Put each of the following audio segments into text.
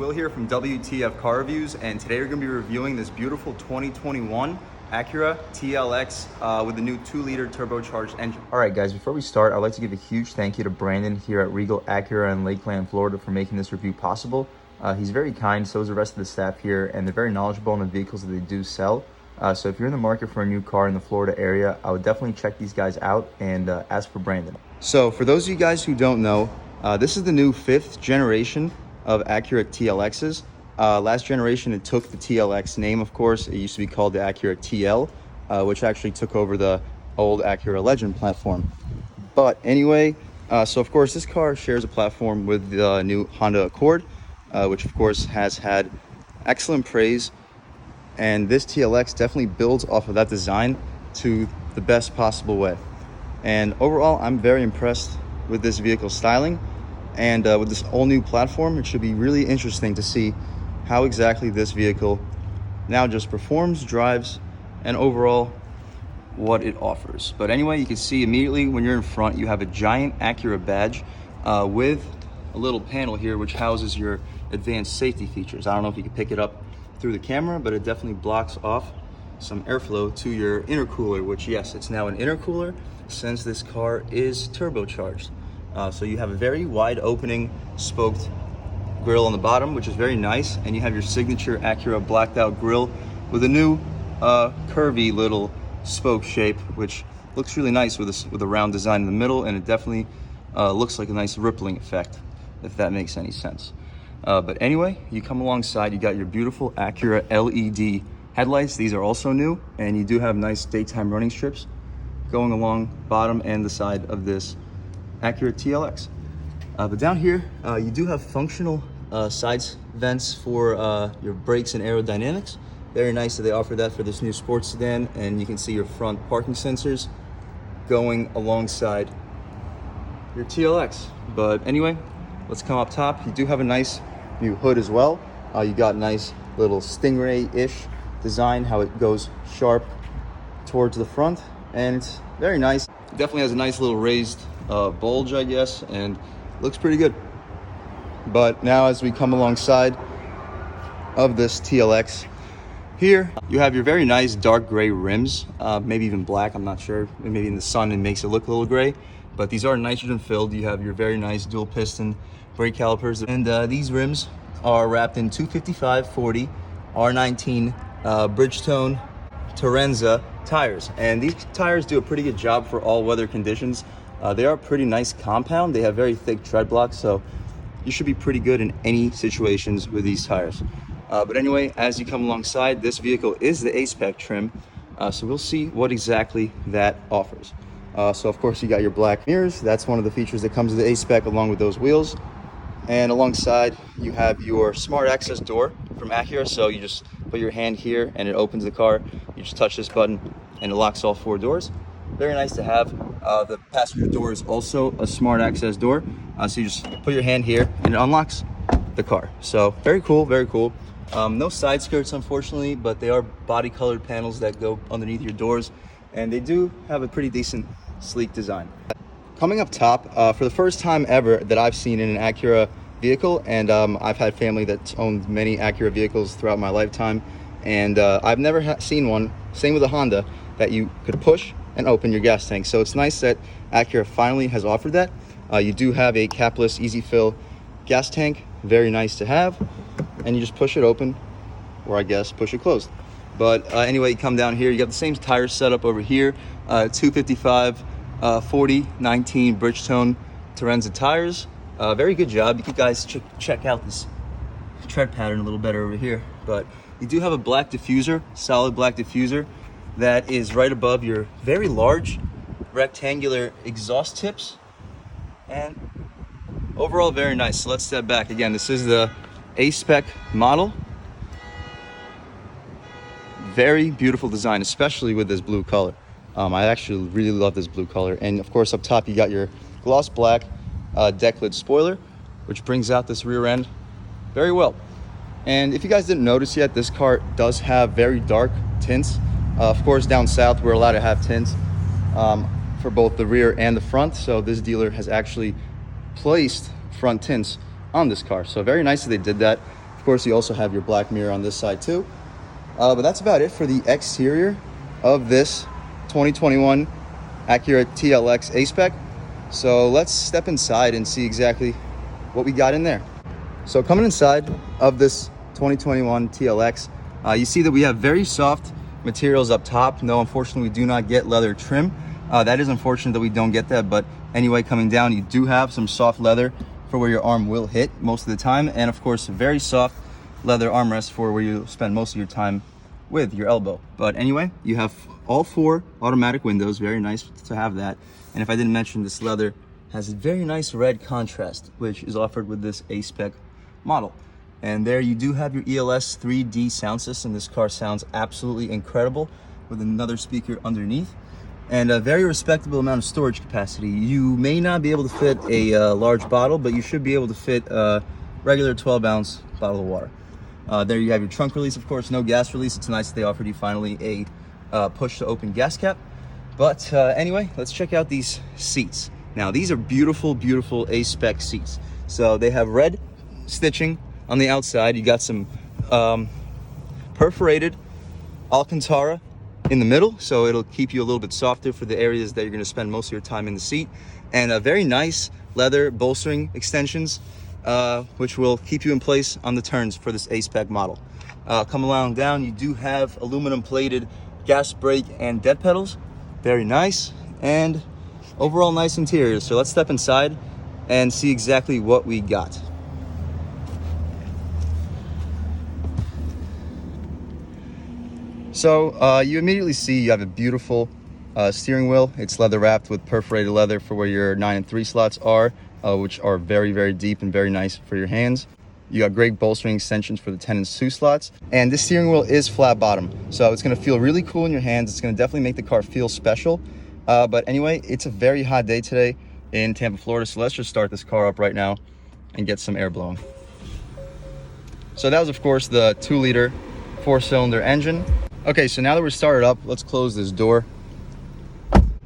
Will here from W.T.F Car Reviews, and today we're going to be reviewing this beautiful 2021 ACURA TLX with the new 2-liter turbocharged engine. All right, guys, before we start, I'd like to give a huge thank you to Brandon here at Regal Acura in Lakeland, Florida for making this review possible. He's very kind, so is the rest of the staff here, and they're very knowledgeable on the vehicles that they do sell. So if you're in the market for a new car in the Florida area, I would definitely check these guys out and ask for Brandon. So for those of you guys who don't know, this is the new 5th generation of ACURA TLXs. Last generation, it took the TLX name, of course. It used to be called the ACURA TL, which actually took over the old ACURA Legend platform. But anyway, so of course, this car shares a platform with the new Honda Accord, which of course has had excellent praise. And this TLX definitely builds off of that design to the best possible way. And overall, I'm very impressed with this vehicle styling. And with this all new platform, it should be really interesting to see how exactly this vehicle now just performs, drives, and overall what it offers. But anyway, you can see immediately when you're in front, you have a giant Acura badge with a little panel here which houses your advanced safety features. I don't know if you can pick it up through the camera, but it definitely blocks off some airflow to your intercooler, which yes, it's now an intercooler since this car is turbocharged. So you have a very wide opening spoked grille on the bottom, which is very nice, and you have your signature Acura blacked out grille with a new curvy little spoke shape, which looks really nice with a round design in the middle, and it definitely looks like a nice rippling effect, if that makes any sense. But anyway, you come alongside, you got your beautiful Acura LED headlights. These are also new, and you do have nice daytime running strips going along bottom and the side of this Acura TLX. But down here, you do have functional side vents for your brakes and aerodynamics. Very nice that they offer that for this new sports sedan, and you can see your front parking sensors going alongside your TLX. But anyway, let's come up top. You do have a nice new hood as well. You got nice little Stingray-ish design, how it goes sharp towards the front, and it's very nice. It definitely has a nice little raised bulge, I guess, and looks pretty good. But now as we come alongside of this TLX, here you have your very nice dark gray rims, maybe even black, I'm not sure. Maybe in the sun it makes it look a little gray, but these are nitrogen filled. You have your very nice dual piston brake calipers, and these rims are wrapped in 255/40 R19 Bridgestone Terenza tires, and these tires do a pretty good job for all weather conditions. They are a pretty nice compound. They have very thick tread blocks, so you should be pretty good in any situations with these tires. But anyway, as you come alongside, this vehicle is the A-Spec trim, so we'll see what exactly that offers. So of course you got your black mirrors. That's one of the features that comes with the A-Spec along with those wheels. And alongside you have your smart access door from Acura, so you just put your hand here and it opens the car. You just touch this button and it locks all 4 doors. Very nice to have. The passenger door is also a smart access door, so you just put your hand here and it unlocks the car. So very cool, very cool. No side skirts, unfortunately, but they are body colored panels that go underneath your doors, and they do have a pretty decent sleek design. Coming up top, for the first time ever that I've seen in an Acura vehicle, and I've had family that's owned many Acura vehicles throughout my lifetime, and I've never seen one, same with a Honda, that you could push and open your gas tank. So it's nice that Acura finally has offered that. You do have a capless easy fill gas tank, very nice to have, and you just push it open, or I guess push it closed. But anyway, you come down here, you got the same tire setup over here, 255/40 19 Bridgestone Terenza tires. Very good job. You guys check out this tread pattern a little better over here. But you do have a black diffuser, solid black diffuser, that is right above your very large rectangular exhaust tips, and overall very nice. So let's step back again. This is the A-Spec model. Very beautiful design, especially with this blue color. I actually really love this blue color. And of course up top you got your gloss black deck lid spoiler, which brings out this rear end very well. And if you guys didn't notice yet, this car does have very dark tints. Of course, down south, we're allowed to have tints for both the rear and the front. So this dealer has actually placed front tints on this car. So very nice that they did that. Of course, you also have your black mirror on this side too. But that's about it for the exterior of this 2021 ACURA TLX A-Spec. So let's step inside and see exactly what we got in there. So coming inside of this 2021 TLX, you see that we have very soft materials up top. No, unfortunately, we do not get leather trim. That is unfortunate that we don't get that, but anyway, coming down, you do have some soft leather for where your arm will hit most of the time, and of course, very soft leather armrest for where you spend most of your time with your elbow. But anyway, you have all 4 automatic windows. Very nice to have that. And if I didn't mention, this leather has a very nice red contrast, which is offered with this A-Spec model. And there you do have your ELS 3D sound system. This car sounds absolutely incredible with another speaker underneath and a very respectable amount of storage capacity. You may not be able to fit a large bottle, but you should be able to fit a regular 12-ounce bottle of water. There you have your trunk release, of course, no gas release. It's nice that they offered you finally a push to open gas cap. But anyway, let's check out these seats. Now, these are beautiful, beautiful A-Spec seats. So they have red stitching on the outside. You got some perforated Alcantara in the middle, so it'll keep you a little bit softer for the areas that you're going to spend most of your time in the seat. And a very nice leather bolstering extensions, which will keep you in place on the turns for this A-Spec model. Come along down, you do have aluminum plated gas brake and dead pedals. Very nice, and overall nice interior. So let's step inside and see exactly what we got. So you immediately see you have a beautiful steering wheel. It's leather wrapped with perforated leather for where your 9 and 3 slots are, which are very, very deep and very nice for your hands. You got great bolstering extensions for the 10 and 2 slots. And this steering wheel is flat bottom, so it's gonna feel really cool in your hands. It's gonna definitely make the car feel special. But anyway, it's a very hot day today in Tampa, Florida. So let's just start this car up right now and get some air blowing. So that was, of course, the 2-liter 4-cylinder engine. Okay, so now that we're started up, let's close this door.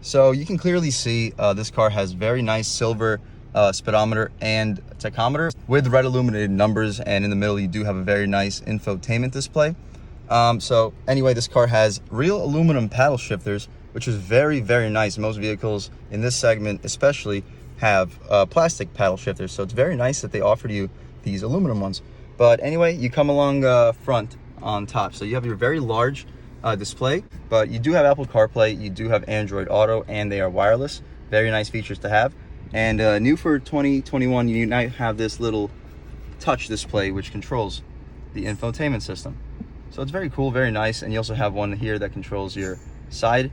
So you can clearly see this car has very nice silver speedometer and tachometer with red illuminated numbers, and in the middle you do have a very nice infotainment display. So anyway, this car has real aluminum paddle shifters, which is very, very nice. Most vehicles in this segment especially have plastic paddle shifters, so it's very nice that they offered you these aluminum ones. But anyway, you come along front on top, so you have your very large display, but you do have Apple CarPlay, you do have Android Auto, and they are wireless. Very nice features to have. And new for 2021, you now have this little touch display which controls the infotainment system. So it's very cool, very nice. And you also have one here that controls your side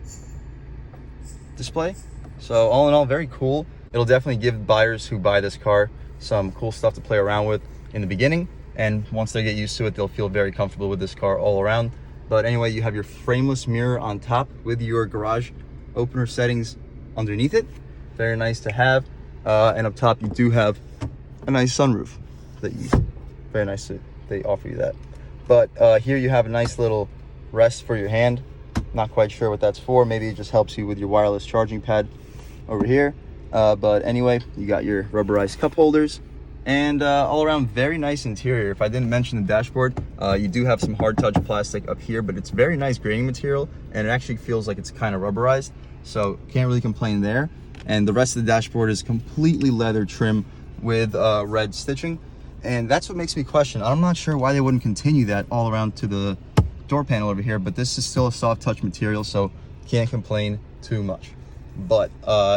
display. So all in all, very cool. It'll definitely give buyers who buy this car some cool stuff to play around with in the beginning. And once they get used to it, they'll feel very comfortable with this car all around. But anyway, you have your frameless mirror on top with your garage opener settings underneath it. Very nice to have. And up top, you do have a nice sunroof very nice that they offer you that. But here you have a nice little rest for your hand. Not quite sure what that's for. Maybe it just helps you with your wireless charging pad over here. But anyway, you got your rubberized cup holders and all around very nice interior. If I didn't mention the dashboard, you do have some hard touch plastic up here, but it's very nice grading material and it actually feels like it's kind of rubberized. So can't really complain there. And the rest of the dashboard is completely leather trim with red stitching. And that's what makes me question. I'm not sure why they wouldn't continue that all around to the door panel over here, but this is still a soft touch material, so can't complain too much. But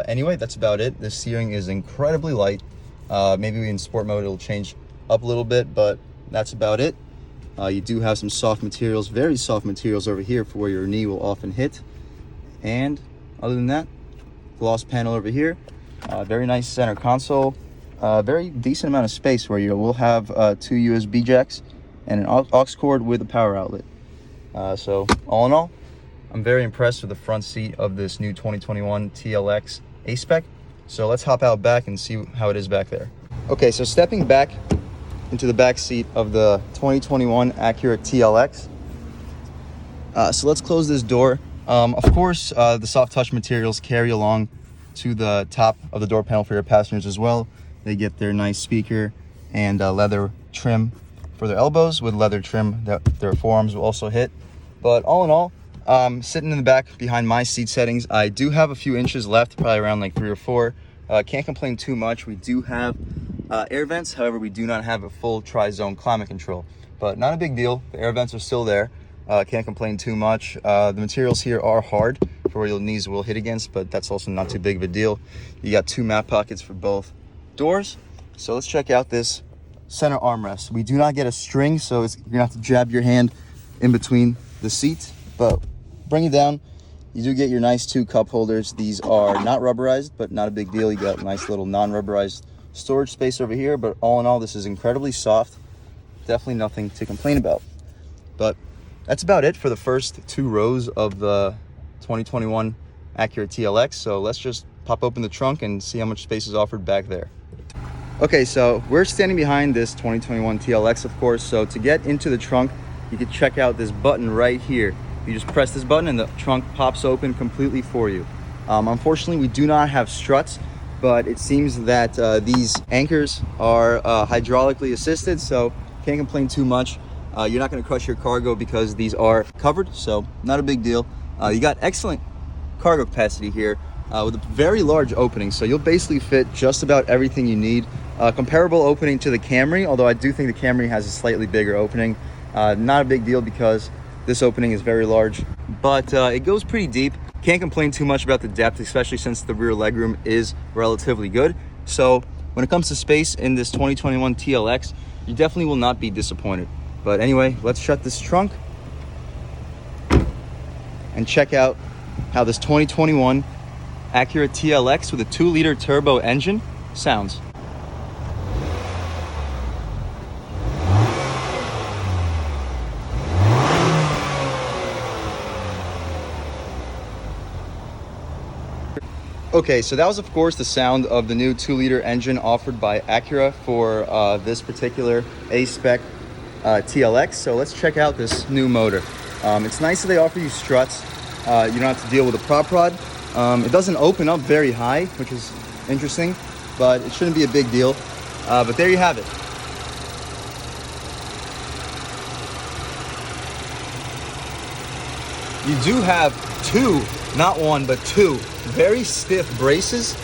anyway, that's about it. The steering is incredibly light. Maybe in sport mode it'll change up a little bit, but that's about it. You do have some soft materials, very soft materials over here for where your knee will often hit. And other than that, gloss panel over here, very nice center console, very decent amount of space where you will have 2 USB jacks and an aux cord with a power outlet. So all in all, I'm very impressed with the front seat of this new 2021 TLX A-Spec. So let's hop out back and see how it is back there. Okay, so stepping back into the back seat of the 2021 ACURA TLX. So let's close this door. Of course, the soft touch materials carry along to the top of the door panel for your passengers as well. They get their nice speaker and leather trim for their elbows with leather trim that their forearms will also hit. But all in all, sitting in the back behind my seat settings, I do have a few inches left, probably around like 3 or 4. Can't complain too much. We do have air vents, however, we do not have a full tri-zone climate control, but not a big deal. The air vents are still there. Can't complain too much. The materials here are hard for where your knees will hit against, but that's also not too big of a deal. You got 2 mat pockets for both doors. So let's check out this center armrest. We do not get a string, so you're gonna have to jab your hand in between the seats, but bring it down. You do get your nice 2 cup holders. These are not rubberized, but not a big deal. You got a nice little non-rubberized storage space over here, but all in all, this is incredibly soft. Definitely nothing to complain about. But that's about it for the first 2 rows of the 2021 ACURA TLX. So let's just pop open the trunk and see how much space is offered back there. Okay, so we're standing behind this 2021 TLX, of course. So to get into the trunk, you can check out this button right here. You just press this button and the trunk pops open completely for you. Unfortunately, we do not have struts, but it seems that these anchors are hydraulically assisted, so can't complain too much. You're not going to crush your cargo because these are covered, so not a big deal. You got excellent cargo capacity here with a very large opening, so you'll basically fit just about everything you need. Comparable opening to the Camry, although I do think the Camry has a slightly bigger opening. Not a big deal because this opening is very large, but it goes pretty deep. Can't complain too much about the depth, especially since the rear legroom is relatively good. So when it comes to space in this 2021 TLX, you definitely will not be disappointed. But anyway, let's shut this trunk and check out how this 2021 ACURA TLX with a 2-liter turbo engine sounds. Okay, so that was of course the sound of the new 2-liter engine offered by ACURA for this particular A-Spec TLX. So let's check out this new motor. It's nice that they offer you struts. You don't have to deal with a prop rod. It doesn't open up very high, which is interesting, but it shouldn't be a big deal. But there you have it. You do have 2, not 1, but 2 very stiff braces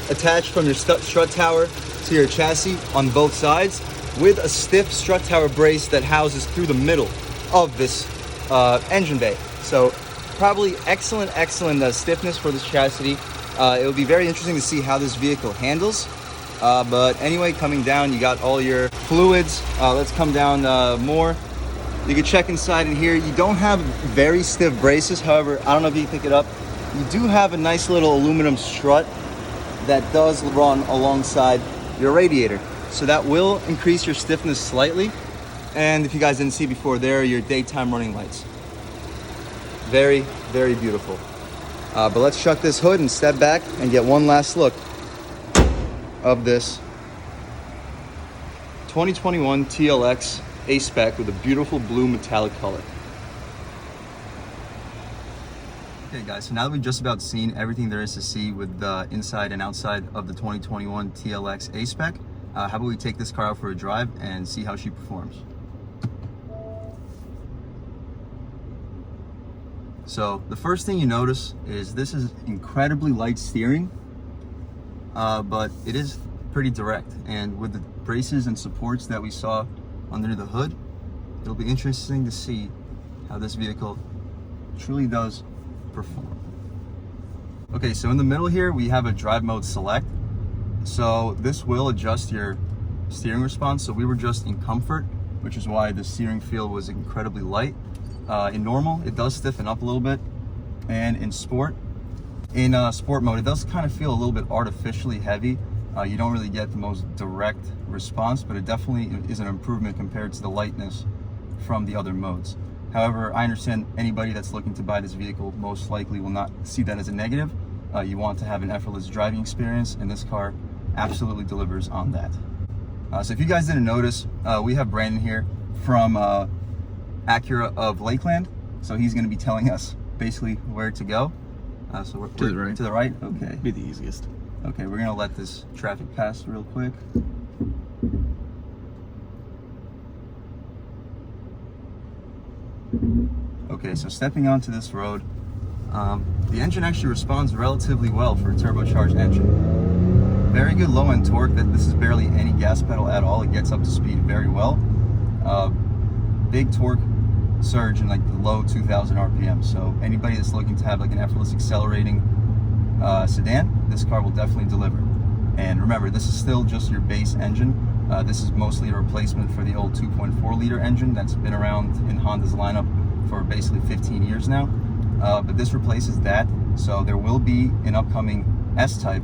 attached from your strut tower to your chassis on both sides, with a stiff strut tower brace that houses through the middle of this engine bay. So probably excellent stiffness for this chassis. It will be very interesting to see how this vehicle handles. But anyway, coming down, you got all your fluids. Let's come down more. You can check inside in here. You don't have very stiff braces. However, I don't know if you can pick it up. You do have a nice little aluminum strut that does run alongside your radiator. So that will increase your stiffness slightly. And if you guys didn't see before, there are your daytime running lights. Very, very beautiful. But let's shut this hood and step back and get one last look of this 2021 TLX A-Spec with a beautiful blue metallic color. Okay guys, so now that we've just about seen everything there is to see with the inside and outside of the 2021 TLX A-Spec, how about we take this car out for a drive and see how she performs. So the first thing you notice is this is incredibly light steering, but it is pretty direct. And with the braces and supports that we saw under the hood, it'll be interesting to see how this vehicle truly does perform. Okay, so in the middle here, we have a drive mode select. So this will adjust your steering response. So we were just in comfort, which is why the steering feel was incredibly light. In normal, it does stiffen up a little bit. And in sport mode, it does kind of feel a little bit artificially heavy. You don't really get the most direct response, but it definitely is an improvement compared to the lightness from the other modes. However, I understand anybody that's looking to buy this vehicle most likely will not see that as a negative. You want to have an effortless driving experience, and this car absolutely delivers on that. So if you guys didn't notice, we have Brandon here from ACURA of Lakeland. So he's going to be telling us basically where to go. So we're to the right. To the right? Okay. Be the easiest. Okay, we're going to let this traffic pass real quick. Okay, so stepping onto this road, the engine actually responds relatively well for a turbocharged engine. Very good low-end torque. This is barely any gas pedal at all. It gets up to speed very well. Big torque surge in like the low 2,000 RPM. So anybody that's looking to have like an effortless accelerating sedan, this car will definitely deliver. And remember, this is still just your base engine. This is mostly a replacement for the old 2.4 liter engine that's been around in Honda's lineup for basically 15 years now. But this replaces that. So there will be an upcoming S-Type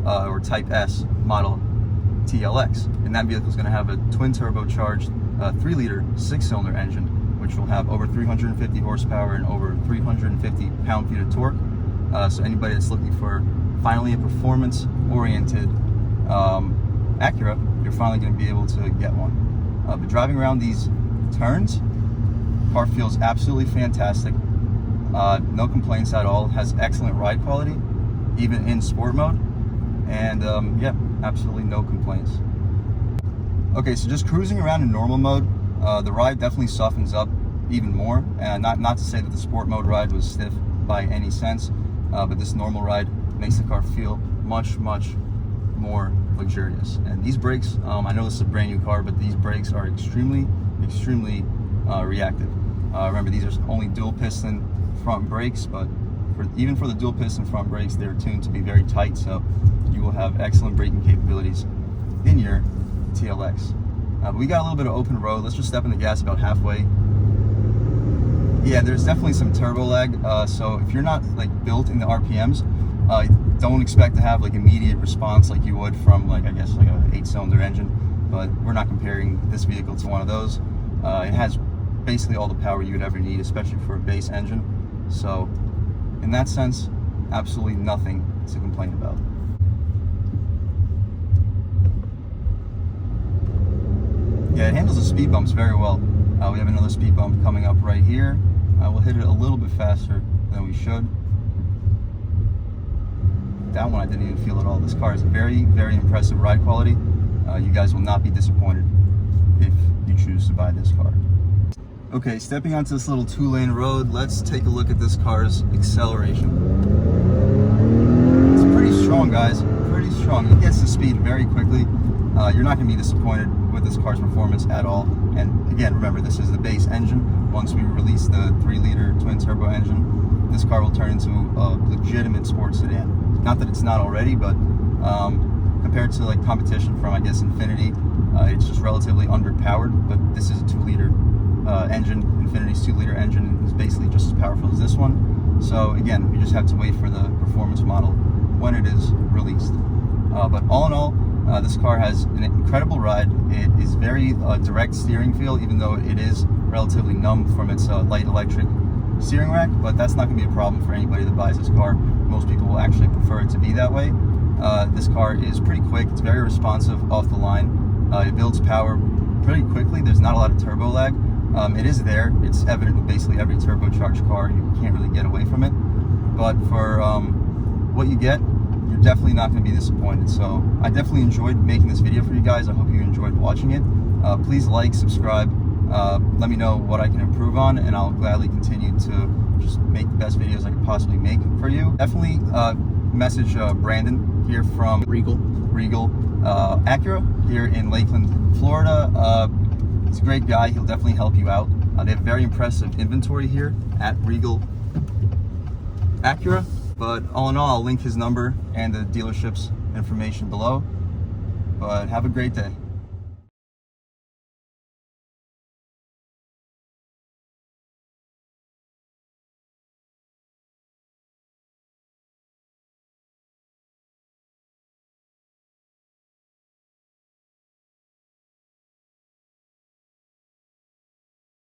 or Type S model TLX. And that vehicle is going to have a twin turbocharged 3-liter 6-cylinder engine, which will have over 350 horsepower and over 350 pound-feet of torque. So anybody that's looking for finally a performance-oriented Acura, you're finally going to be able to get one. But driving around these turns, car feels absolutely fantastic. No complaints at all. Has excellent ride quality, even in sport mode. And yeah, absolutely no complaints. Okay, so just cruising around in normal mode, the ride definitely softens up even more. And not to say that the sport mode ride was stiff by any sense, but this normal ride makes the car feel much more luxurious. And these brakes, I know this is a brand new car, but these brakes are extremely reactive. Remember, these are only dual piston front brakes, but even for the dual piston front brakes, they're tuned to be very tight, so you will have excellent braking capabilities in your TLX. But we got a little bit of open road. Let's just step in the gas about halfway. Yeah, there's definitely some turbo lag. So if you're not like built in the RPMs, don't expect to have like immediate response like you would from like, I guess, like a 8-cylinder engine. But we're not comparing this vehicle to one of those. It has basically all the power you would ever need, especially for a base engine. So in that sense, absolutely nothing to complain about. Yeah, it handles the speed bumps very well. We have another speed bump coming up right here. We'll hit it a little bit faster than we should. That one I didn't even feel at all. This car has very impressive ride quality. You guys will not be disappointed if you choose to buy this car. Okay, stepping onto this little 2-lane road, let's take a look at this car's acceleration. It's pretty strong, guys, pretty strong. It gets to speed very quickly. You're not going to be disappointed with this car's performance at all. And again, remember, this is the base engine. Once we release the 3-liter twin turbo engine, this car will turn into a legitimate sports sedan. Not that it's not already, but compared to like competition from, I guess, Infiniti, it's just relatively underpowered. But this is a 2-liter engine. Infinity's 2-liter engine is basically just as powerful as this one. So again, we just have to wait for the performance model when it is released. But all in all, this car has an incredible ride. It is very direct steering feel, even though it is relatively numb from its light electric steering rack, but that's not going to be a problem for anybody that buys this car. Most people will actually prefer it to be that way. This car is pretty quick. It's very responsive off the line. It builds power pretty quickly. There's not a lot of turbo lag. It is there. It's evident with basically every turbocharged car. You can't really get away from it. But for what you get, you're definitely not going to be disappointed. So I definitely enjoyed making this video for you guys. I hope you enjoyed watching it. Please like, subscribe. Let me know what I can improve on, and I'll gladly continue to just make the best videos I can possibly make for you. Definitely message Brandon here from Regal Acura here in Lakeland, Florida. He's a great guy. He'll definitely help you out. They have very impressive inventory here at Regal Acura. But all in all, I'll link his number and the dealership's information below. But have a great day.